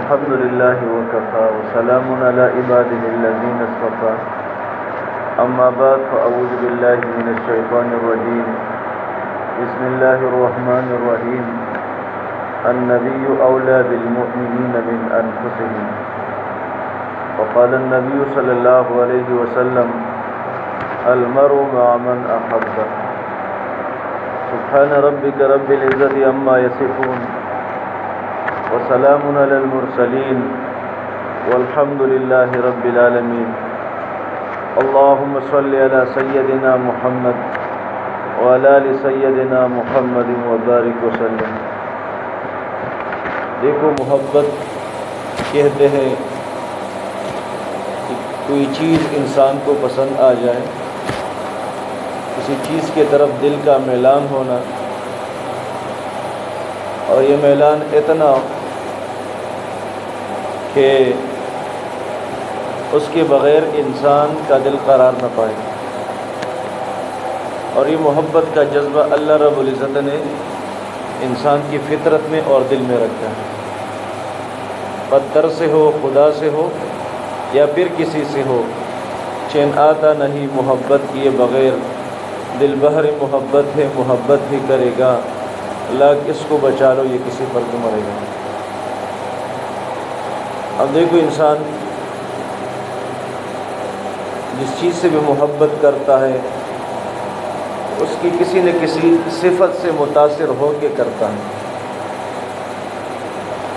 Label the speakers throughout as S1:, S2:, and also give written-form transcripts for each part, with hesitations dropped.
S1: الحمد لله وكفى وسلام على عباده الذين اصطفى أما بعد فأعوذ بالله من الشيطان الرجيم بسم الله الرحمن الرحيم النبي أولى بالمؤمنين من أنفسهم وقال النبي صلى الله عليه وسلم المرء مع من أحب سبحان ربك رب العزة عما يصفون وسلام على المرسلين والحمد لله رب العالمين اللهم صل على سيدنا محمد وعلى آل سيدنا محمد وبارك وسلم۔ دیکھو، محبت کہتے ہیں کہ کوئی چیز انسان کو پسند آ جائے، کسی چیز کے طرف دل کا میلان ہونا، اور یہ میلان اتنا کہ اس کے بغیر انسان کا دل قرار نہ پائے، اور یہ محبت کا جذبہ اللہ رب العزت نے انسان کی فطرت میں اور دل میں رکھا ہے۔ پتھر سے ہو، خدا سے ہو، یا پھر کسی سے ہو، چین آتا نہیں محبت کیے بغیر، دل بہر محبت ہے، محبت ہی کرے گا، اللہ کس کو بچا لو، یہ کسی پر تو مرے گا۔ اب دیکھو، انسان جس چیز سے بھی محبت کرتا ہے اس کی کسی نہ کسی صفت سے متاثر ہو کے کرتا ہے،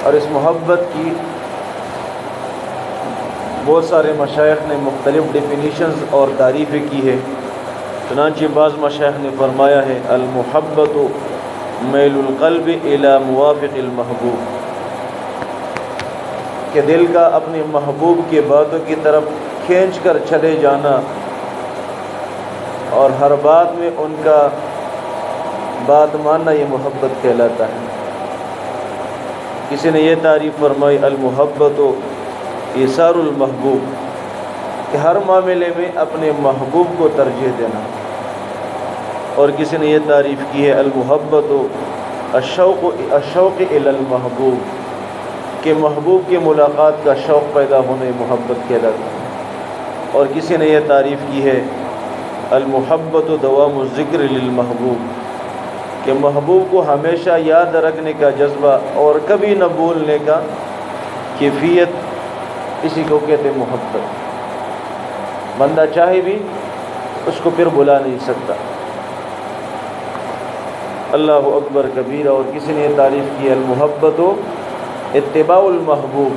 S1: اور اس محبت کی بہت سارے مشائخ نے مختلف ڈیفینیشنز اور تعریفیں کی ہے۔ چنانچہ بعض مشائخ نے فرمایا ہے المحبت میل القلب الی موافق المحبوب، کہ دل کا اپنے محبوب کی باتوں کی طرف کھینچ کر چلے جانا، اور ہر بات میں ان کا بات ماننا، یہ محبت کہلاتا ہے۔ کسی نے یہ تعریف فرمائی المحبت ایثار المحبوب، کہ ہر معاملے میں اپنے محبوب کو ترجیح دینا، اور کسی نے یہ تعریف کی ہے المحبت الشوق الی المحبوب، کہ محبوب کی ملاقات کا شوق پیدا ہونے محبت کہلاتا ہے، اور کسی نے یہ تعریف کی ہے المحبت دوام الذکر للمحبوب، کہ محبوب کو ہمیشہ یاد رکھنے کا جذبہ اور کبھی نہ بھولنے کا کیفیت، اسی کو کہتے محبت۔ بندہ چاہے بھی اس کو پھر بلا نہیں سکتا۔ اللہ اکبر کبیرہ۔ اور کسی نے یہ تعریف کی المحبت اتباع المحبوب،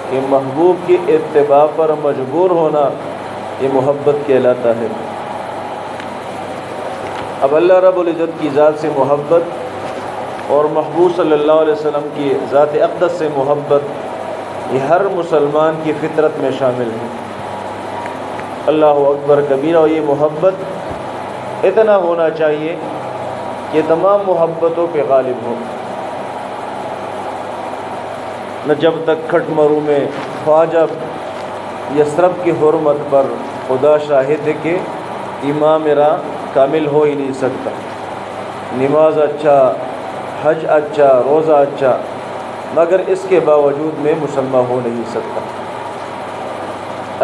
S1: کہ محبوب کی اتباع پر مجبور ہونا، یہ محبت کہلاتا ہے۔ اب اللہ رب العزت کی ذات سے محبت اور محبوب صلی اللہ علیہ وسلم کی ذات اقدس سے محبت، یہ ہر مسلمان کی فطرت میں شامل ہے۔ اللہ اکبر کبیرہ۔ اور یہ محبت اتنا ہونا چاہیے کہ تمام محبتوں پہ غالب ہو، نہ جب تک کھٹ مرو میں خواجہ یسرب کی حرمت پر خدا شاہد ہے کہ ایمان میرا کامل ہو ہی نہیں سکتا۔ نماز اچھا، حج اچھا، روزہ اچھا، مگر اس کے باوجود میں مسلمان ہو نہیں سکتا۔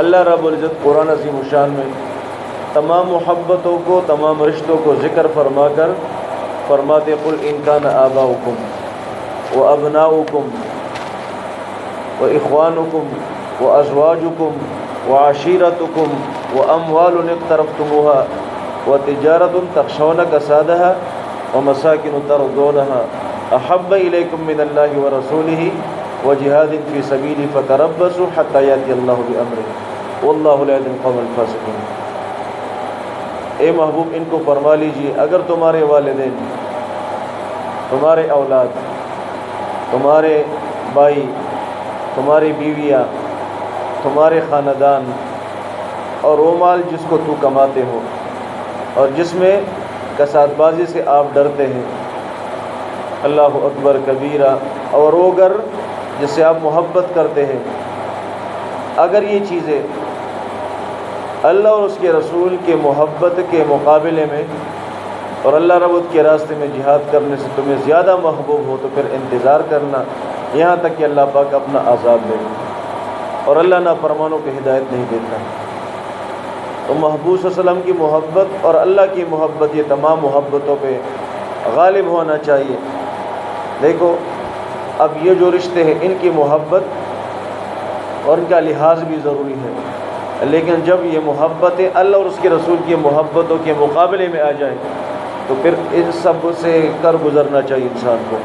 S1: اللہ رب العزت قرآن عظیم الشان میں تمام محبتوں کو، تمام رشتوں کو ذکر فرما کر فرماتے قل ان کان آباؤکم وابناؤکم واخوانکم وازواجکم وعشیرتکم واموال اقترفتموها وتجارة تخشون کسادها ومساکن ترضونها احب الیکم من اللہ ورسولہ وجہاد فی سبیلہ فتربصوا حتی یأتی اللہ بامرہ واللہ لا یہدی القوم الفاسقین۔ اے محبوب، ان کو فرما لیجیے اگر تمہارے والدین، تمہارے اولاد، تمہارے بھائی، تمہاری بیویاں، تمہارے خاندان، اور وہ مال جس کو تو کماتے ہو اور جس میں کساد بازی سے آپ ڈرتے ہیں، اللہ اکبر کبیرہ، اور وہ گھر جس سے آپ محبت کرتے ہیں، اگر یہ چیزیں اللہ اور اس کے رسول کے محبت کے مقابلے میں اور اللہ رب کے راستے میں جہاد کرنے سے تمہیں زیادہ محبوب ہو تو پھر انتظار کرنا یہاں تک کہ اللہ پاک اپنا عذاب دے گا، اور اللہ نافرمانوں کو ہدایت نہیں دیتا۔ تو محبوب صلی اللہ علیہ وسلم کی محبت اور اللہ کی محبت، یہ تمام محبتوں پہ غالب ہونا چاہیے۔ دیکھو اب یہ جو رشتے ہیں ان کی محبت اور ان کا لحاظ بھی ضروری ہے، لیکن جب یہ محبتیں اللہ اور اس کے رسول کی محبتوں کے مقابلے میں آ جائیں تو پھر ان سب سے کر گزرنا چاہیے انسان کو۔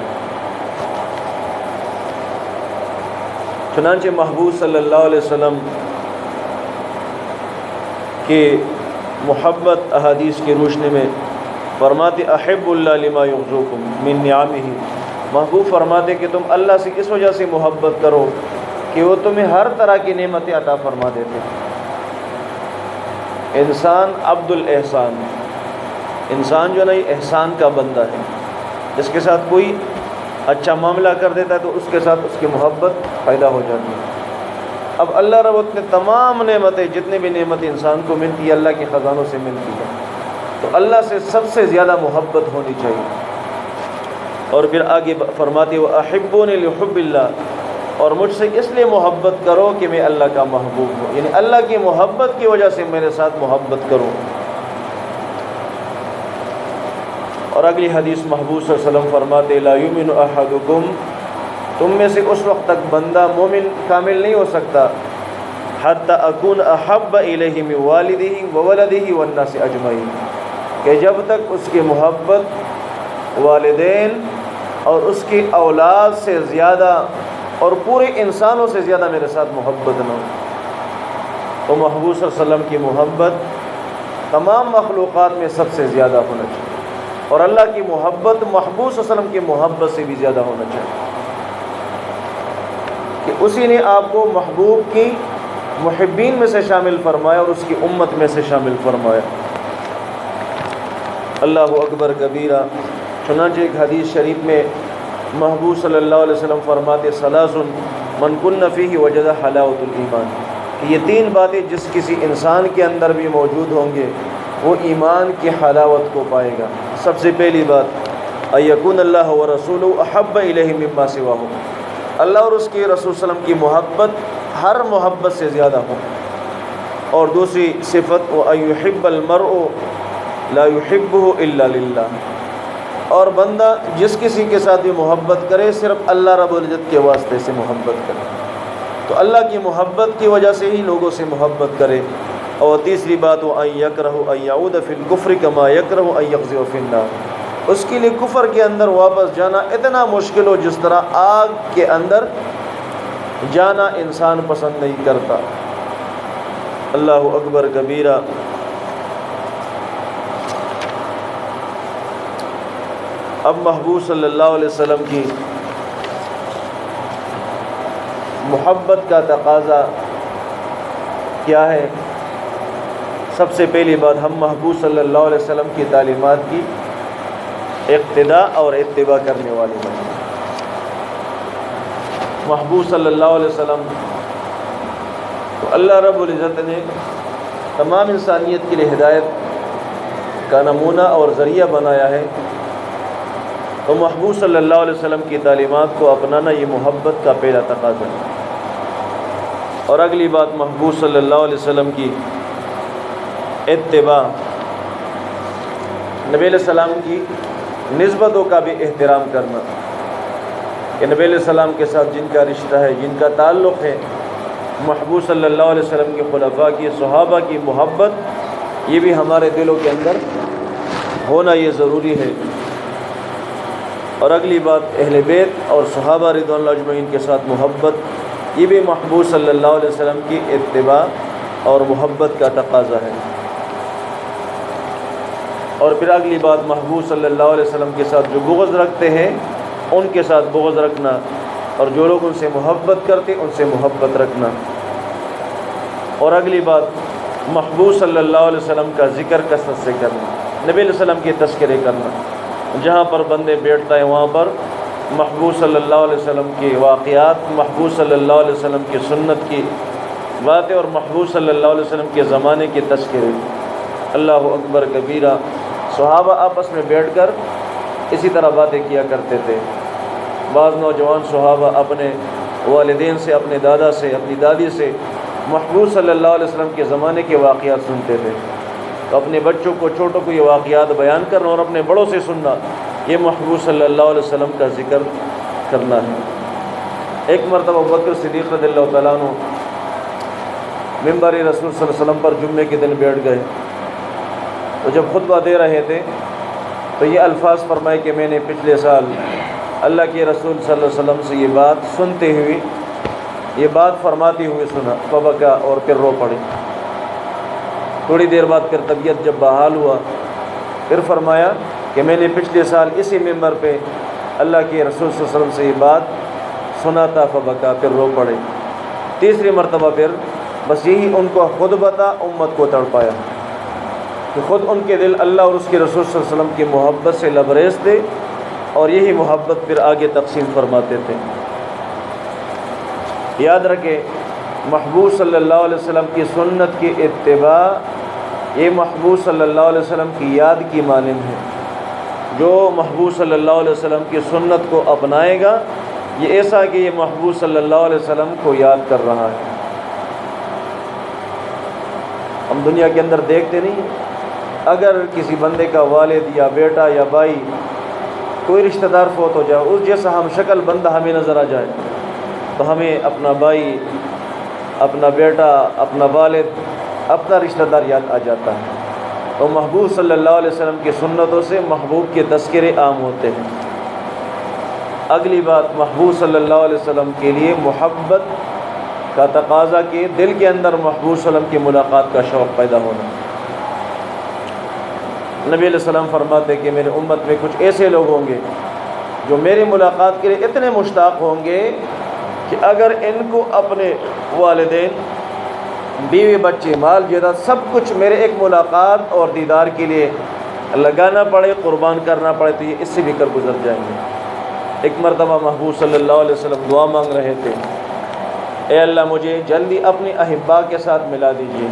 S1: چنانچہ محبوب صلی اللہ علیہ وسلم کی محبت احادیث کی روشنی میں فرماتے احب اللہ لما یغزوکم من نعمہ، محبوب فرماتے کہ تم اللہ سے اس وجہ سے محبت کرو کہ وہ تمہیں ہر طرح کی نعمتیں عطا فرما دیتے۔ انسان عبد الاحسان، انسان جو نہیں احسان کا بندہ ہے، جس کے ساتھ کوئی اچھا معاملہ کر دیتا ہے تو اس کے ساتھ اس کی محبت پیدا ہو جاتی ہے۔ اب اللہ رب نے تمام نعمتیں، جتنی بھی نعمتیں انسان کو ملتی ہے اللہ کے خزانوں سے ملتی ہے، تو اللہ سے سب سے زیادہ محبت ہونی چاہیے۔ اور پھر آگے فرماتے وہ احبونی لحب اللہ، اور مجھ سے اس لیے محبت کرو کہ میں اللہ کا محبوب ہوں، یعنی اللہ کی محبت کی وجہ سے میرے ساتھ محبت کرو۔ اور اگلی حدیث محبوب صلی اللہ علیہ وسلم فرماتے لا یؤمن احدکم، تم میں سے اس وقت تک بندہ مومن کامل نہیں ہو سکتا حتی اکون احب الیہ من والدہ وولدہ والناس اجمعین، کہ جب تک اس کی محبت والدین اور اس کی اولاد سے زیادہ اور پورے انسانوں سے زیادہ میرے ساتھ محبت نہ ہو۔ تو محبوب صلی اللہ علیہ وسلم کی محبت تمام مخلوقات میں سب سے زیادہ ہونا چاہیے، اور اللہ کی محبت محبوب صلی اللہ علیہ وسلم کی محبت سے بھی زیادہ ہونا چاہیے، کہ اسی نے آپ کو محبوب کی محبین میں سے شامل فرمایا اور اس کی امت میں سے شامل فرمایا۔ اللہ اکبر کبیرہ۔ چنانچہ ایک حدیث شریف میں محبوب صلی اللہ علیہ وسلم فرماتے ثلاث من کن فیہ وجد حلاوۃ الایمان، کہ یہ تین باتیں جس کسی انسان کے اندر بھی موجود ہوں گے وہ ایمان کی حلاوت کو پائے گا۔ سب سے پہلی بات ان یکون اللہ ورسولہ احب الیہ مما سواہ، اللہ اور اس کے رسول صلی اللہ علیہ وسلم کی محبت ہر محبت سے زیادہ ہو۔ اور دوسری صفت وان یحب المرء لا یحبہ الا للہ، اور بندہ جس کسی کے ساتھ بھی محبت کرے صرف اللہ رب العزت کے واسطے سے محبت کرے، تو اللہ کی محبت کی وجہ سے ہی لوگوں سے محبت کرے۔ اور تیسری بات وان یکرہ ان یعود فی الکفر کما یکرہ ان یقذف فی النار، اس کے لیے کفر کے اندر واپس جانا اتنا مشکل ہو جس طرح آگ کے اندر جانا انسان پسند نہیں کرتا۔ اللہ اکبر کبیرہ۔ اب محبوب صلی اللہ علیہ وسلم کی محبت کا تقاضا کیا ہے؟ سب سے پہلی بات ہم محبوب صلی اللہ علیہ وسلم کی تعلیمات کی اقتداء اور اتباع کرنے والے بنیں۔ محبوب صلی اللہ علیہ وسلم تو اللہ رب العزت نے تمام انسانیت کے لیے ہدایت کا نمونہ اور ذریعہ بنایا ہے، تو محبوب صلی اللہ علیہ وسلم کی تعلیمات کو اپنانا یہ محبت کا پہلا تقاضا ہے۔ اور اگلی بات محبوب صلی اللہ علیہ وسلم کی اتباع، نبی علیہ السلام کی نسبتوں کا بھی احترام کرنا، کہ نبی علیہ السلام کے ساتھ جن کا رشتہ ہے، جن کا تعلق ہے، محبوب صلی اللہ علیہ وسلم کے خلفاء کی، صحابہ کی محبت یہ بھی ہمارے دلوں کے اندر ہونا یہ ضروری ہے۔ اور اگلی بات اہل بیت اور صحابہ رضوان اللہ اجمعین کے ساتھ محبت، یہ بھی محبوب صلی اللہ علیہ وسلم کی اتباع اور محبت کا تقاضا ہے۔ اور پھر اگلی بات محبوب صلی اللہ علیہ وسلم کے ساتھ جو بغض رکھتے ہیں ان کے ساتھ بغض رکھنا، اور جو لوگ ان سے محبت کرتے ان سے محبت رکھنا۔ اور اگلی بات محبوب صلی اللہ علیہ وسلم کا ذکر کثرت سے کرنا، نبی علیہ السلام کے تذکرے کرنا، جہاں پر بندے بیٹھتا ہے وہاں پر محبوب صلی اللہ علیہ وسلم کے واقعات، محبوب صلی اللہ علیہ وسلم کی سنت کی باتیں اور محبوب صلی اللہ علیہ وسلم کے زمانے کے تذکرے۔ اللہ اکبر کبیرہ۔ صحابہ آپس میں بیٹھ کر اسی طرح باتیں کیا کرتے تھے۔ بعض نوجوان صحابہ اپنے والدین سے، اپنے دادا سے، اپنی دادی سے محبوب صلی اللہ علیہ وسلم کے زمانے کے واقعات سنتے تھے، تو اپنے بچوں کو، چھوٹوں کو یہ واقعات بیان کرنا اور اپنے بڑوں سے سننا، یہ محبوب صلی اللہ علیہ وسلم کا ذکر کرنا ہے۔ ایک مرتبہ ابوبکر صدیق رضی اللہ تعالیٰ عنہ ممبر رسول صلی اللہ علیہ وسلم پر جمعے کے دن بیٹھ گئے، تو جب خطبہ دے رہے تھے تو یہ الفاظ فرمائے کہ میں نے پچھلے سال اللہ کے رسول صلی اللہ علیہ وسلم سے یہ بات سنتے ہوئے، یہ بات فرماتے ہوئے سنا، فبکا، اور پھر رو پڑے۔ تھوڑی دیر بعد پھر طبیعت جب بحال ہوا، پھر فرمایا کہ میں نے پچھلے سال اسی ممبر پہ اللہ کے رسول صلی اللہ علیہ وسلم سے یہ بات سنا تھا، فبکا، پھر رو پڑے۔ تیسری مرتبہ پھر بس یہی ان کو خود بتا امت کو تڑپایا کہ خود ان کے دل اللہ اور اس کے رسول صلی اللہ علیہ وسلم کی محبت سے لبریز تھے، اور یہی محبت پھر آگے تقسیم فرماتے تھے۔ یاد رکھیں، محبوب صلی اللہ علیہ وسلم کی سنت کی اتباع، یہ محبوب صلی اللہ علیہ وسلم کی یاد کی مانند ہے۔ جو محبوب صلی اللہ علیہ وسلم کی سنت کو اپنائے گا، یہ ایسا کہ یہ محبوب صلی اللہ علیہ وسلم کو یاد کر رہا ہے۔ ہم دنیا کے اندر دیکھتے نہیں، اگر کسی بندے کا والد یا بیٹا یا بھائی، کوئی رشتہ دار فوت ہو جائے، اس جیسا ہم شکل بندہ ہمیں نظر آ جائے، تو ہمیں اپنا بھائی، اپنا بیٹا، اپنا والد، اپنا رشتہ دار یاد آ جاتا ہے۔ تو محبوب صلی اللہ علیہ وسلم کی سنتوں سے محبوب کے تذکرے عام ہوتے ہیں۔ اگلی بات، محبوب صلی اللہ علیہ وسلم کے لیے محبت کا تقاضا کہ دل کے اندر محبوب صلی اللہ علیہ وسلم کی ملاقات کا شوق پیدا ہونا۔ نبی علیہ السلام فرماتے کہ میرے امت میں کچھ ایسے لوگ ہوں گے جو میری ملاقات کے لیے اتنے مشتاق ہوں گے کہ اگر ان کو اپنے والدین، بیوی، بچے، مال، جائیداد، سب کچھ میرے ایک ملاقات اور دیدار کے لیے لگانا پڑے، قربان کرنا پڑے، تو یہ اس سے بھی کر گزر جائیں گے۔ ایک مرتبہ محبوب صلی اللہ علیہ وسلم دعا مانگ رہے تھے، اے اللہ مجھے جلدی اپنی احبا کے ساتھ ملا دیجیے۔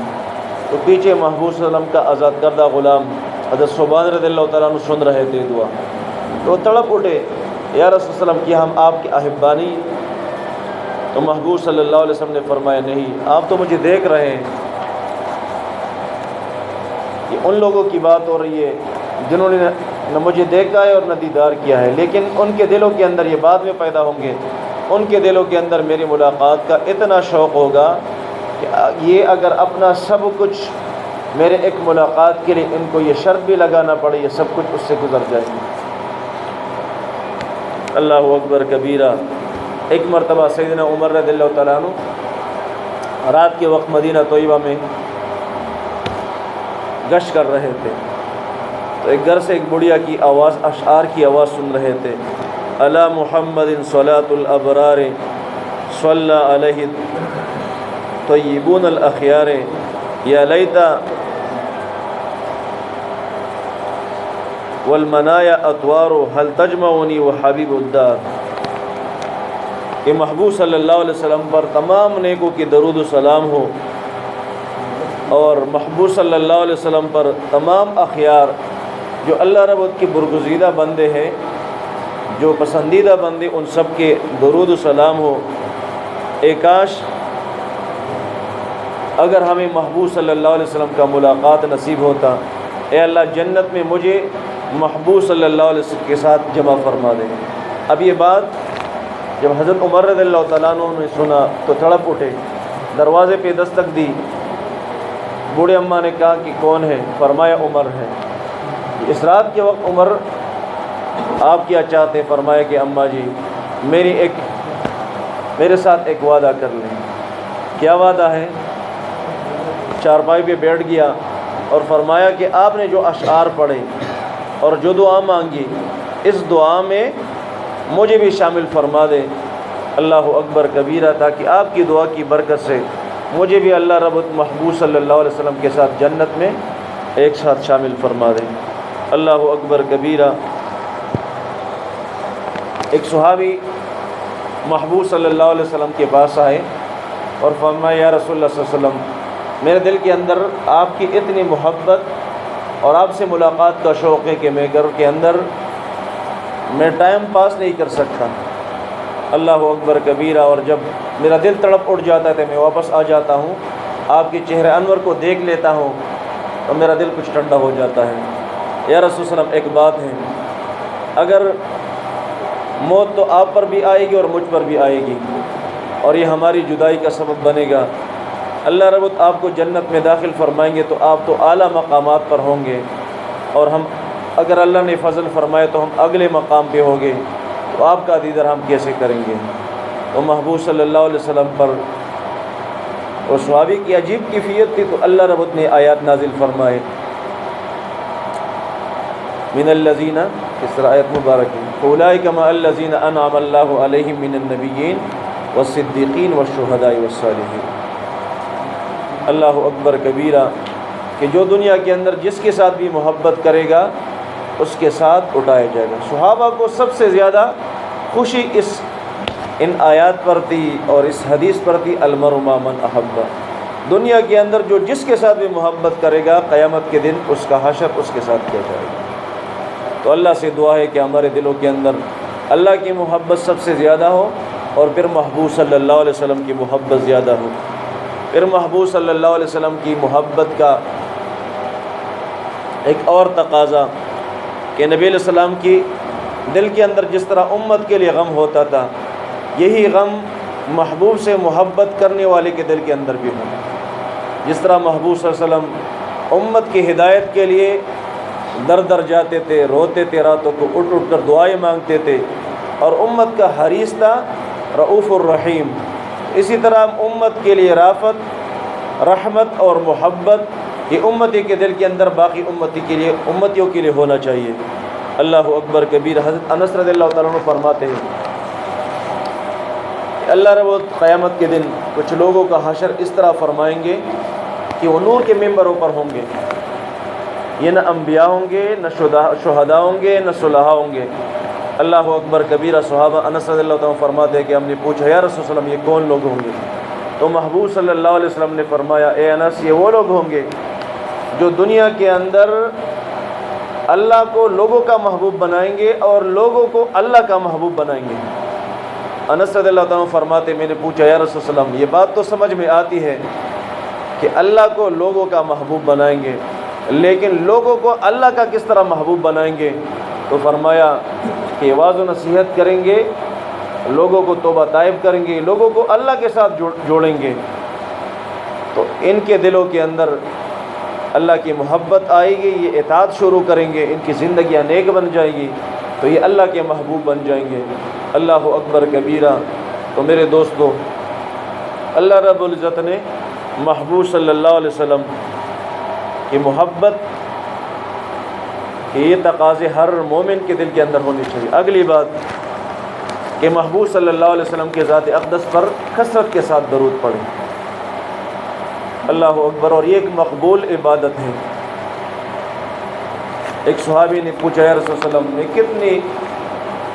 S1: تو پیچھے محبوب صلی اللہ علیہ وسلم کا آزاد کردہ غلام حضرت صوبان رضی اللہ تعالیٰ عنہ سن رہے تھے دعا، تو تڑپ اٹھے، یا رسول اللہ علیہ وسلم کیا ہم آپ کے احبا نہیں؟ تو محبوب صلی اللہ علیہ وسلم نے فرمایا نہیں، آپ تو مجھے دیکھ رہے ہیں۔ یہ ان لوگوں کی بات ہو رہی ہے جنہوں نے نہ مجھے دیکھا ہے اور نہ دیدار کیا ہے، لیکن ان کے دلوں کے اندر، یہ بعد میں پیدا ہوں گے، ان کے دلوں کے اندر میری ملاقات کا اتنا شوق ہوگا کہ یہ اگر اپنا سب کچھ میرے ایک ملاقات کے لیے ان کو یہ شرط بھی لگانا پڑے، یہ سب کچھ اس سے گزر جائے گا۔ اللہ اکبر کبیرہ۔ ایک مرتبہ سیدنا عمر رضی اللہ تعالیٰ عنہ رات کے وقت مدینہ طیبہ میں گشت کر رہے تھے، تو ایک گھر سے ایک بڑھیا کی آواز، اشعار کی آواز سن رہے تھے، علی محمد صلاۃ الابرار صلی علیہ طیبون الاخیار یا لیتا والمنایا اطوار هل تجمعنی وحبیب الدار۔ کہ محبوب صلی اللہ علیہ وسلم پر تمام نیکوں کی درود و سلام ہو، اور محبوب صلی اللہ علیہ وسلم پر تمام اخیار جو اللہ رب کی برگزیدہ بندے ہیں، جو پسندیدہ بندے، ان سب کے درود و سلام ہو۔ اے کاش اگر ہمیں محبوب صلی اللہ علیہ وسلم کا ملاقات نصیب ہوتا، اے اللہ جنت میں مجھے محبوب صلی اللہ علیہ وسلم کے ساتھ جمع فرما دے۔ اب یہ بات جب حضرت عمر رضی اللہ تعالیٰ عنہ نے سنا تو تڑپ اٹھے، دروازے پہ دستک دی، بوڑھے اماں نے کہا کہ کون ہے؟ فرمایا عمر ہے۔ اس رات کے وقت عمر آپ کیا چاہتے؟ فرمایا کہ اماں جی میرے ساتھ ایک وعدہ کر لیں۔ کیا وعدہ ہے؟ چارپائی پہ بیٹھ گیا اور فرمایا کہ آپ نے جو اشعار پڑھے اور جو دعا مانگی، اس دعا میں مجھے بھی شامل فرما دے۔ اللہ اکبر کبیرہ، تاکہ آپ کی دعا کی برکت سے مجھے بھی اللہ رب محبوب صلی اللہ علیہ وسلم کے ساتھ جنت میں ایک ساتھ شامل فرما دے۔ اللہ اکبر کبیرہ۔ ایک صحابی محبوب صلی اللہ علیہ وسلم کے پاس آئے اور فرمایا یا رسول اللہ صلی اللہ علیہ وسلم، میرے دل کے اندر آپ کی اتنی محبت اور آپ سے ملاقات کا شوق ہے کہ میں گھر کے اندر میں ٹائم پاس نہیں کر سکتا، اللہ اکبر کبیرہ۔ اور جب میرا دل تڑپ اٹھ جاتا ہے، میں واپس آ جاتا ہوں، آپ کے چہرے انور کو دیکھ لیتا ہوں تو میرا دل کچھ ٹھنڈا ہو جاتا ہے۔ یا رسول اللہ ایک بات ہے، اگر موت تو آپ پر بھی آئے گی اور مجھ پر بھی آئے گی، اور یہ ہماری جدائی کا سبب بنے گا، اللہ رب آپ کو جنت میں داخل فرمائیں گے تو آپ تو اعلیٰ مقامات پر ہوں گے، اور ہم اگر اللہ نے فضل فرمائے تو ہم اگلے مقام پہ ہوں گے، تو آپ کا دیدار ہم کیسے کریں گے؟ تو محبوب صلی اللہ علیہ وسلم پر اور صحابی کی عجیب کیفیت تھی، تو اللہ رب نے آیات نازل فرمائے، من الذین، اس طرح آیت مبارک ہے، اولئک مع الذین انعم اللہ علیہم من النبیین والصدیقین والشہداء والصالحین۔ اللہ اکبر کبیرہ، کہ جو دنیا کے اندر جس کے ساتھ بھی محبت کرے گا اس کے ساتھ اٹھایا جائے گا۔ صحابہ کو سب سے زیادہ خوشی ان آیات پر تھی اور اس حدیث پر تھی، المرء مع من احب۔ دنیا کے اندر جو جس کے ساتھ بھی محبت کرے گا، قیامت کے دن اس کا حشر اس کے ساتھ کیا جائے گا۔ تو اللہ سے دعا ہے کہ ہمارے دلوں کے اندر اللہ کی محبت سب سے زیادہ ہو، اور پھر محبوب صلی اللہ علیہ وسلم کی محبت زیادہ ہو۔ پھر محبوب صلی اللہ علیہ وسلم کی محبت کا ایک اور تقاضا کہ نبی علیہ السلام کی دل کے اندر جس طرح امت کے لیے غم ہوتا تھا، یہی غم محبوب سے محبت کرنے والے کے دل کے اندر بھی ہو۔ جس طرح محبوب صلی اللہ علیہ وسلم امت کی ہدایت کے لیے در در جاتے تھے، روتے تھے، راتوں کو اٹھ اٹھ کر دعائیں مانگتے تھے، اور امت کا حریص تھا، رؤوف الرحیم، اسی طرح امت کے لیے رافت، رحمت اور محبت یہ امتی کے دل کے اندر باقی امتیوں کے لیے ہونا چاہیے۔ اللہ اکبر کبیر۔ حضرت انس رضی اللہ تعالیٰ عنہ فرماتے ہیں کہ اللہ رب قیامت کے دن کچھ لوگوں کا حشر اس طرح فرمائیں گے کہ وہ نور کے ممبروں پر ہوں گے، یہ نہ انبیاء ہوں گے، نہ شہداء ہوں گے، نہ صلحاء ہوں گے۔ اللہ اکبر کبیرہ۔ صحابہ انس رضی اللہ تعالیٰ فرماتے ہیں کہ ہم نے پوچھا یا رسول اللہ یہ کون لوگ ہوں گے؟ تو محبوب صلی اللہ علیہ وسلم نے فرمایا، اے انس، یہ وہ لوگ ہوں گے جو دنیا کے اندر اللہ کو لوگوں کا محبوب بنائیں گے اور لوگوں کو اللہ کا محبوب بنائیں گے۔ انس رضی اللہ تعالیٰ فرماتے، میں نے پوچھا یا رسول اللہ یہ بات تو سمجھ میں آتی ہے کہ اللہ کو لوگوں کا محبوب بنائیں گے، لیکن لوگوں کو اللہ کا کس طرح محبوب بنائیں گے؟ تو فرمایا کہ واعظ و نصیحت کریں گے، لوگوں کو توبہ طائب کریں گے، لوگوں کو اللہ کے ساتھ جوڑیں گے، تو ان کے دلوں کے اندر اللہ کی محبت آئے گی، یہ اطاعت شروع کریں گے، ان کی زندگیاں نیک بن جائے گی، تو یہ اللہ کے محبوب بن جائیں گے۔ اللہ اکبر کبیرہ۔ تو میرے دوستو، اللہ رب العزت نے محبوب صلی اللہ علیہ وسلم کی محبت کہ یہ تقاضے ہر مومن کے دل کے اندر ہونی چاہیے۔ اگلی بات کہ محبوب صلی اللہ علیہ وسلم کے ذات اقدس پر کثرت کے ساتھ درود پڑھیں۔ اللہ اکبر۔ اور یہ ایک مقبول عبادت ہے۔ ایک صحابی نے پوچھا یا رسول اللہ میں کتنی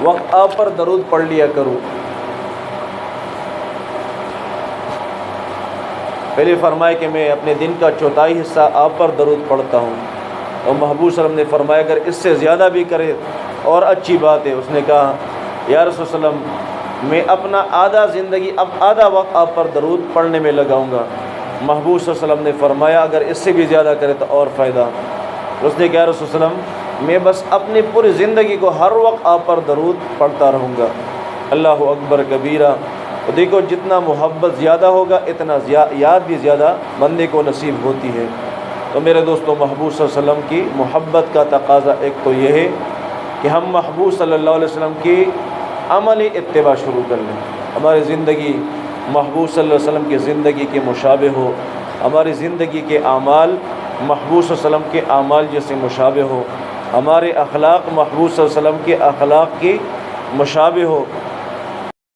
S1: وقت آپ پر درود پڑھ لیا کروں؟ پہلے فرمایا کہ میں اپنے دن کا چوتھائی حصہ آپ پر درود پڑھتا ہوں، اور محبوب صلی اللہ علیہ وسلم نے فرمایا اگر اس سے زیادہ بھی کرے اور اچھی بات ہے۔ اس نے کہا یا رسول اللہ علیہ وسلم میں اپنا آدھا وقت آپ پر درود پڑھنے میں لگاؤں گا۔ محبوب صلی اللہ علیہ وسلم نے فرمایا اگر اس سے بھی زیادہ کرے تو اور فائدہ۔ اس نے کہا رسول اللہ علیہ وسلم میں بس اپنی پوری زندگی کو ہر وقت آپ پر درود پڑھتا رہوں گا۔ اللہ اکبر کبیرہ۔ تو دیکھو جتنا محبت زیادہ ہوگا اتنا یاد بھی زیادہ بندے کو نصیب ہوتی ہے۔ تو میرے دوستو، محبوب صلی اللہ علیہ وسلم کی محبت کا تقاضا ایک تو یہ ہے کہ ہم محبوب صلی اللہ علیہ وسلم کی عملی اتباع شروع کر لیں، ہماری زندگی محبوب صلی اللہ علیہ وسلم کی زندگی کے مشابہ ہو، ہماری زندگی کے اعمال محبوب صلی اللہ علیہ وسلم کے اعمال جیسے مشابہ ہو، ہمارے اخلاق محبوب صلی اللہ علیہ وسلم کے اخلاق کی مشابہ ہو،